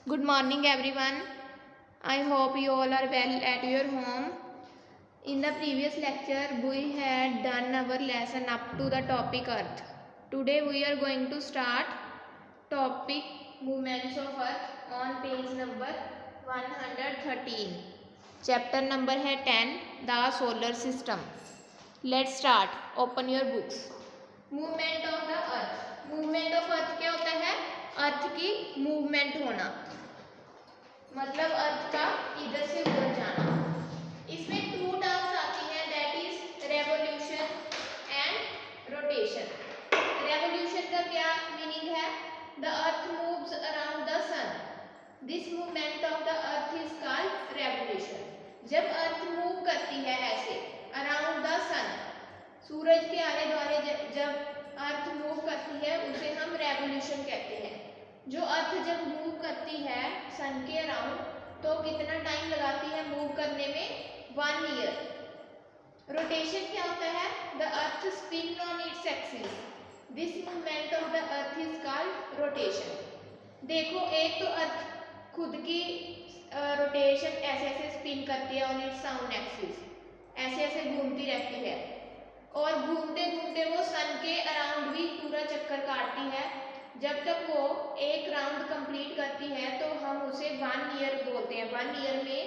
Good morning, everyone. I hope you all are well at your home. In the previous lecture, we had done our lesson up to the topic Earth. Today, we are going to start topic movements of Earth on page number 113. Chapter number है 10, the solar system. Let's start. Open your books. Movement of the earth. Movement of earth क्या होता है? अर्थ की movement होना, मतलब अर्थ का इधर से उधर जाना. इसमें टू टर्म्स आती हैं, that is revolution and rotation. Revolution का क्या मीनिंग है? The earth moves around the sun. This movement of the earth is called revolution. जब अर्थ मूव करती है ऐसे अराउंड द सन, सूरज के आले द्वारे जब अर्थ मूव करती है उसे हम रेवोल्यूशन कहते हैं. जो अर्थ जब मूव करती है सन के अराउंड तो कितना टाइम लगाती है मूव करने में? 1 ईयर. रोटेशन क्या होता है? The earth spin on its axis. This movement of the earth is called rotation. देखो, एक तो अर्थ खुद की रोटेशन ऐसे ऐसे स्पिन करती है ऑन इट्स साउंड एक्सिस, ऐसे ऐसे घूमती रहती है, और घूमते घूमते वो सन के अराउंड भी पूरा चक्कर काटती है. जब तक वो एक राउंड कंप्लीट करती है तो हम उसे 1 ईयर बोलते हैं. 1 ईयर में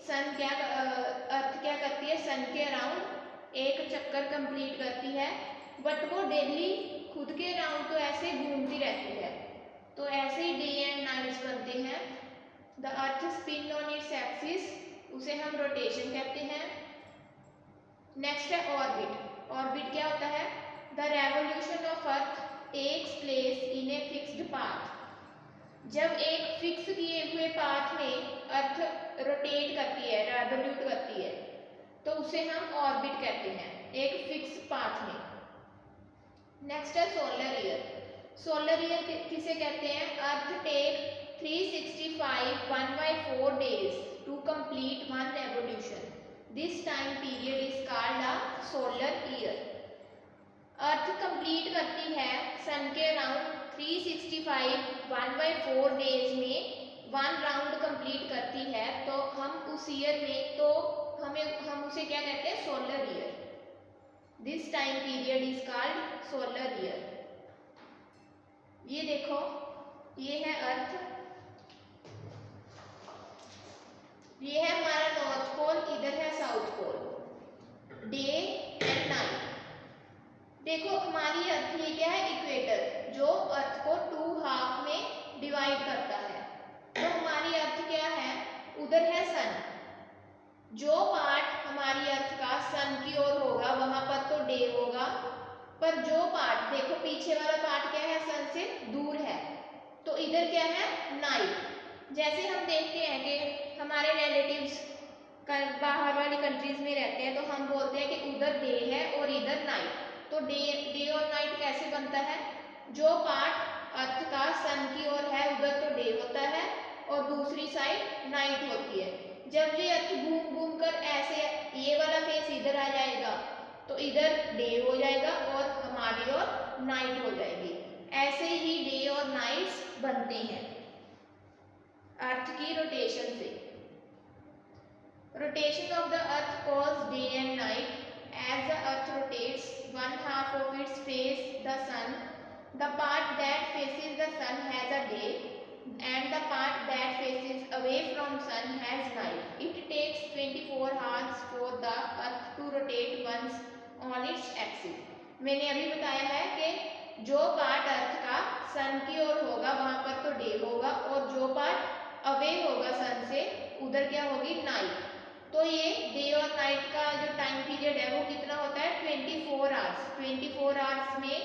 सन क्या अर्थ क्या करती है? सन के अराउंड एक चक्कर कंप्लीट करती है, बट वो डेली खुद के अराउंड तो ऐसे घूमती रहती है. तो ऐसे ही डे एंड नाइट्स बनते हैं. The earth spin on its axis, उसे हम रोटेशन कहते हैं. नेक्स्ट है ऑर्बिट. ऑर्बिट क्या होता है? The revolution of earth takes place in a fixed path. जब एक फिक्स किए हुए पाथ में अर्थ रोटेट करती है, रेवोल्यूट करती है, तो उसे हम ऑर्बिट कहते हैं, एक फिक्स पाथ में. नेक्स्ट है सोलर ईयर. सोलर ईयर किसे कहते हैं? अर्थ take 365 1/4 days to complete one revolution. This time period is called a solar year. Earth complete करती है सन के अराउंड 365 1/4 डेज में 1 राउंड कंप्लीट करती है, तो हम उस ईयर में तो हम उसे क्या कहते हैं? Solar year. This time period is called solar year. ये देखो, ये है अर्थ, ये है हमारा नॉर्थ पोल, इधर है south pole. Day and night. देखो, हमारी अर्थ ये क्या है? इक्वेटर, जो अर्थ को 2 हाफ में डिवाइड करता है. तो हमारी अर्थ क्या है? उधर है सन. जो पार्ट हमारी अर्थ का सन की ओर होगा वहां पर तो डे होगा, पर जो पार्ट देखो पीछे वाला पार्ट क्या है? सन से दूर है, तो इधर क्या है? नाइट. जैसे हम देखते हैं कि हमारे रिलेटिव्स बाहर वाली कंट्रीज में रहते हैं, तो हम बोलते हैं कि उधर डे है और इधर नाइट. तो डे और नाइट कैसे बनता है? जो पार्ट अर्थ का सन की ओर है उधर तो डे होता है और दूसरी साइड नाइट होती है. जब ये अर्थ घूम घूम कर ऐसे ये वाला फेस इधर आ जाएगा तो इधर डे हो जाएगा और हमारी ओर नाइट हो जाएगी. ऐसे ही डे और नाइट्स बनते हैं अर्थ की रोटेशन से. Rotation of the earth cause day and night. As the earth rotates, one half of its face the sun. The part that faces the sun has a day, and the part that faces away from sun has night. It takes 24 hours for the earth to rotate once on its axis. मैंने अभी बताया है कि जो part अर्थ का सन की ओर होगा वहां पर तो डे होगा, और जो पार्ट अवे होगा सन से उधर क्या होगी? नाइट. तो ये डे और नाइट का जो टाइम पीरियड है वो कितना होता है? 24 आवर्स. 24 आवर्स में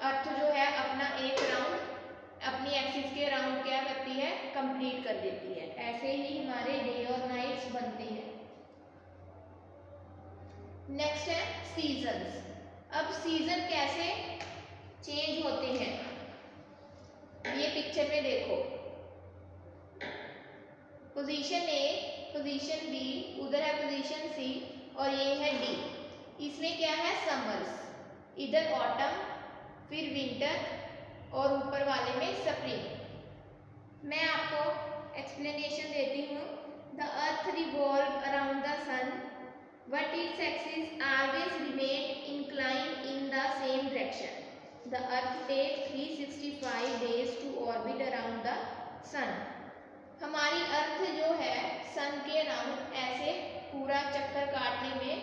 अर्थ जो है अपना एक राउंड अपनी एक्सिस के राउंड क्या करती है? कंप्लीट कर देती है. ऐसे ही हमारे डे और नाइट्स बनते हैं. नेक्स्ट है सीजन्स. अब सीजन कैसे चेंज होते हैं ये पिक्चर में देखो. पोजीशन ए, पोजीशन बी, उधर है पोजीशन सी और ये है डी. इसमें क्या है? समर्स. इधर ऑटम, फिर विंटर और ऊपर वाले में स्प्रिंग. मैं आपको एक्सप्लेनेशन देती हूँ। The earth revolve around the sun but its axis always remain inclined in the same direction. The earth take 365 days to orbit around the sun. हमारी अर्थ जो है सन के अराउंड ऐसे पूरा चक्कर काटने में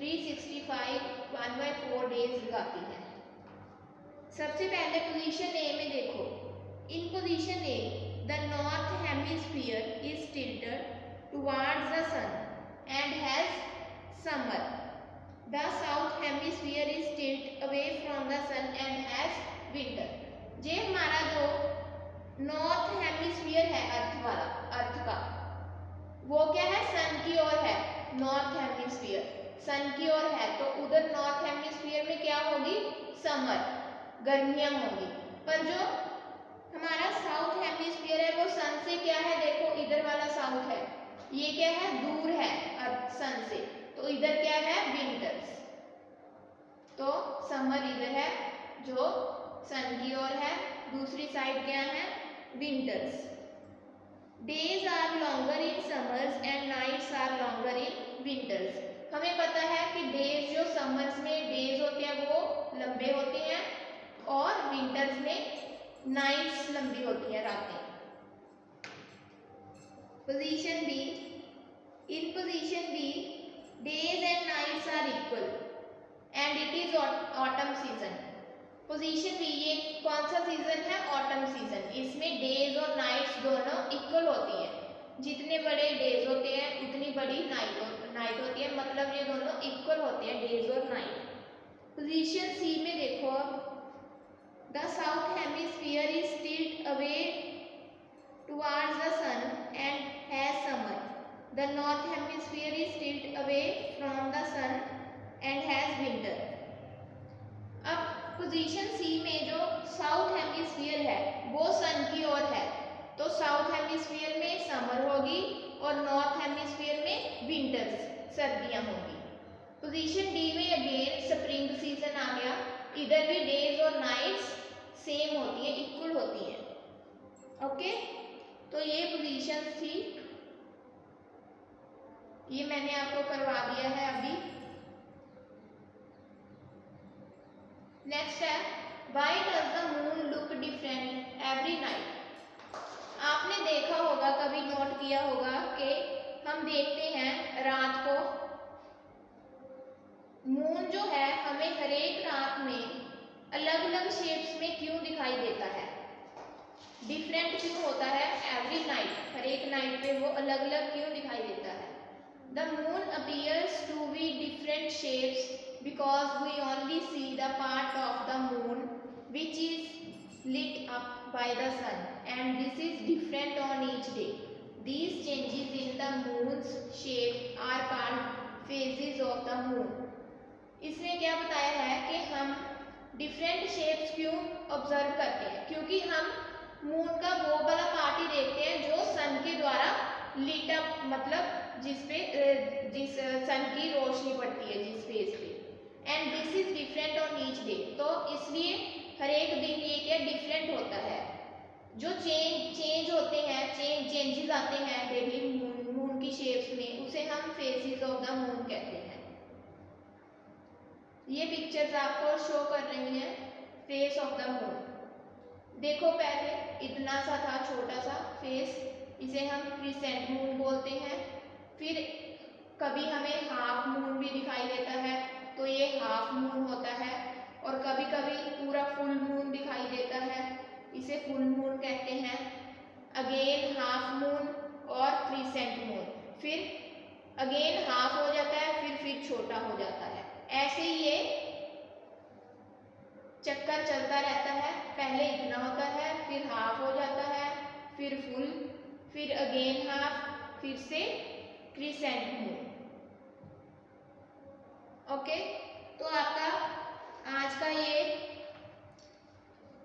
365 1/4 डेज लगाती है। सबसे पहले पोजीशन ए में देखो। In position A the north hemisphere is tilted towards the sun and has summer. The south hemisphere is tilt away from the sun and has winter. ये हमारा जो नॉर्थ हेमिस्फीयर है अर्थ का, वो क्या है, सन की ओर है। नॉर्थ हेमिस्फीयर सन की ओर है, तो उधर नॉर्थ हेमिस्फीयर में क्या होगी, समर, गर्मियां होंगी। पर जो हमारा साउथ हेमिस्फीयर है वो सन से क्या है, देखो इधर वाला साउथ है, ये क्या है, दूर है सन से, तो इधर क्या है, विंटर्स। तो समर इधर है जो सन की ओर है, दूसरी साइड क्या है, winters. Days are longer in summers and nights are longer in winters. हमें पता है कि डेज जो समर्स में डेज होते हैं वो लंबे होते हैं और विंटर्स में नाइट्स लंबी होती है, रातें। Position B. In position B days and nights are equal and it is autumn season. Position B, ये कौन सा सीजन है, ऑटम सीजन। इसमें डेज और नाइट्स दोनों इक्वल होती हैं। जितने बड़े डेज होते हैं उतनी बड़ी नाइट होती है, मतलब ये दोनों इक्वल होते हैं, डेज और नाइट। पोजीशन सी में देखो अब। The south hemisphere is tilt away towards the sun and has summer. The north hemisphere is tilt away from the sun and has winter. अब पोजीशन सी में जो south hemisphere है वो सन की ओर है, तो साउथ हेमिस्फीयर में समर होगी और नॉर्थ हेमिस्फीयर में विंटर्स, सर्दियां होंगी। पोजीशन डी में अगेन स्प्रिंग सीजन आ गया। इधर भी डेज और नाइट्स सेम होती है, इक्वल होती है। ओके, तो ये पोजीशन थी, ये मैंने आपको करवा दिया है अभी। नेक्स्ट है, why does the moon look different every night. आपने देखा होगा, कभी नोट किया होगा कि हम देखते हैं रात को मून जो है हमें हर एक रात में अलग अलग शेप्स में क्यों दिखाई देता है, डिफरेंट क्यों होता है एवरी नाइट, हर एक नाइट पे वो अलग अलग क्यों दिखाई देता है। The moon appears to be different shapes because we only see the part of the moon which is lit up by the sun, and this is different on each day. These changes in the moon's shape are called phases of the moon. इसमें क्या बताया है कि हम different shapes क्यों observe करते हैं, क्योंकि हम मून का वो वाला पार्ट ही देखते हैं जो सन के द्वारा लिट अप, मतलब जिस सन की रोशनी पड़ती है जिस फेज पे। And this is different on each day, तो इसलिए हर एक दिन ये क्या डिफरेंट होता है। जो चेंज होते हैं, चेंजेस आते हैं डेली मून की शेप्स में, उसे हम फेजेस ऑफ द मून कहते हैं। ये पिक्चर्स आपको शो कर रही हैं फेस ऑफ द मून। देखो पहले इतना सा था, छोटा सा फेस, इसे हम क्रिसेंट मून बोलते हैं। फिर कभी हमें हाफ मून भी दिखाई देता है, तो ये हाफ मून होता है, और कभी कभी पूरा फुल मून दिखाई देता है, इसे फुल मून कहते हैं। अगेन हाफ मून और क्रिसेंट मून, फिर अगेन हाफ हो जाता है, फिर छोटा हो जाता है। ऐसे ही ये चक्कर चलता रहता है, पहले इतना होता है, फिर हाफ हो जाता है, फिर फुल, फिर अगेन हाफ, फिर से क्रिसेंट मून। ओके, तो आपका आज का ये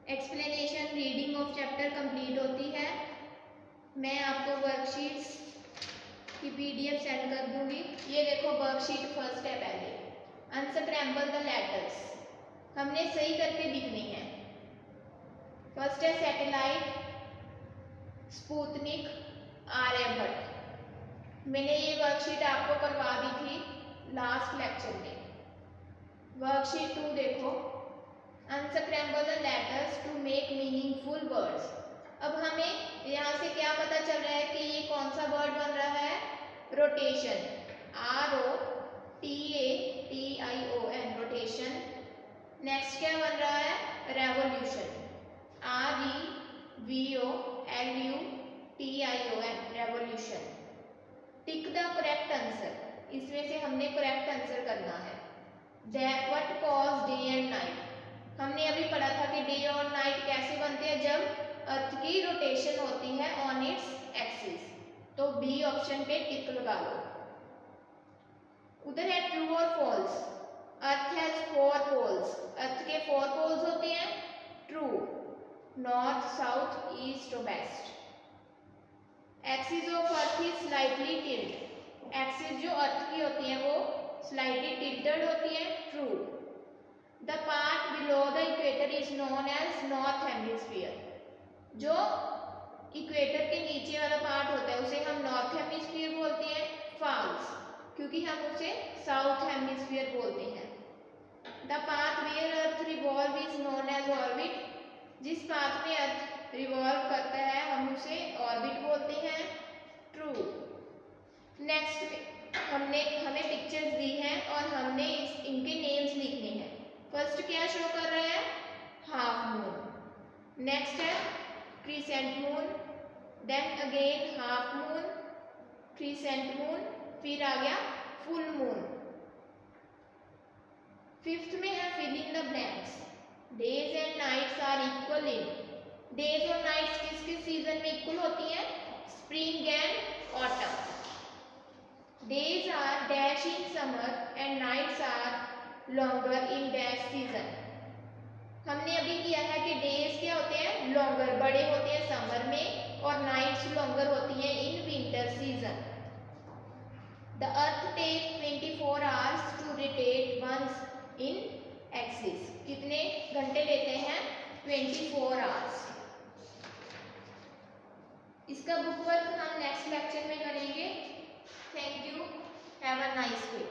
explanation reading of chapter complete होती है। मैं आपको वर्कशीट्स की PDF सेंड कर दूंगी। ये देखो वर्कशीट फर्स्ट है, पहले अनस्क्रैम्बल द लेटर्स, हमने सही करके लिखनी है। फर्स्ट है सैटेलाइट, स्पुतनिक, आर्यभट्ट। मैंने ये वर्कशीट आपको करवा दी थी लास्ट लेक्चर में। वर्कशीट 2 देखो, unscramble the letters to make meaningful words. अब हमें यहाँ से क्या पता चल रहा है कि ये कौन सा वर्ड बन रहा है? Rotation, ROTATION, rotation. नेक्स्ट क्या बन रहा है? Revolution, REVOLUTION, revolution. Tick the correct answer, इसमें से हमने करेक्ट आंसर करना है। What cause day and night, हमने अभी पढ़ा था कि डे और नाइट कैसे बनते हैं, जब अर्थ की रोटेशन होती है ऑन इट्स एक्सिस। तो बी ऑप्शन पे टिक लगा लो। उधर है ट्रू और false. Earth has 4 poles, earth के 4 पोल्स होते हैं। True, north, south, east, west. Axis of earth is slightly tilt, axis जो अर्थ की होती है वो स्लाइटली टिल्टेड होती है। True. The part below the equator is known as north hemisphere, जो इक्वेटर के नीचे वाला पार्ट होता है उसे हम नॉर्थ हेमिस्फीयर बोलते हैं। फॉल्स, क्योंकि हम उसे साउथ हेमिस्फीयर बोलते हैं। The path where earth revolve is known as orbit, जिस पाथ में अर्थ रिवॉल्व करता है हम उसे ऑर्बिट बोलते हैं। ट्रू। नेक्स्ट हमें पिक्चर्स दी हैं और हमने इनके नेम्स लिखने हैं। फर्स्ट क्या शो कर रहा है? Half moon. नेक्स्ट है crescent moon, then again half moon, crescent moon, फिर आ गया फुल मून। फिफ्थ में है fill in the blanks. Days and nights are equal in, days और नाइट्स किस किस सीजन में इक्वल होती हैं? Spring and autumn. Days are dash in summer and nights are longer in dash season. हमने अभी किया है कि डेज क्या होते हैं? लॉन्गर, बड़े होते हैं समर में, और नाइट्स लॉन्गर होती हैं in winter season. The earth take 24 hours to rotate once in axis, कितने घंटे लेते हैं? 24 आवर्स। इसका बुक वर्क हम नेक्स्ट लेक्चर में करेंगे। Thank you, have a nice day.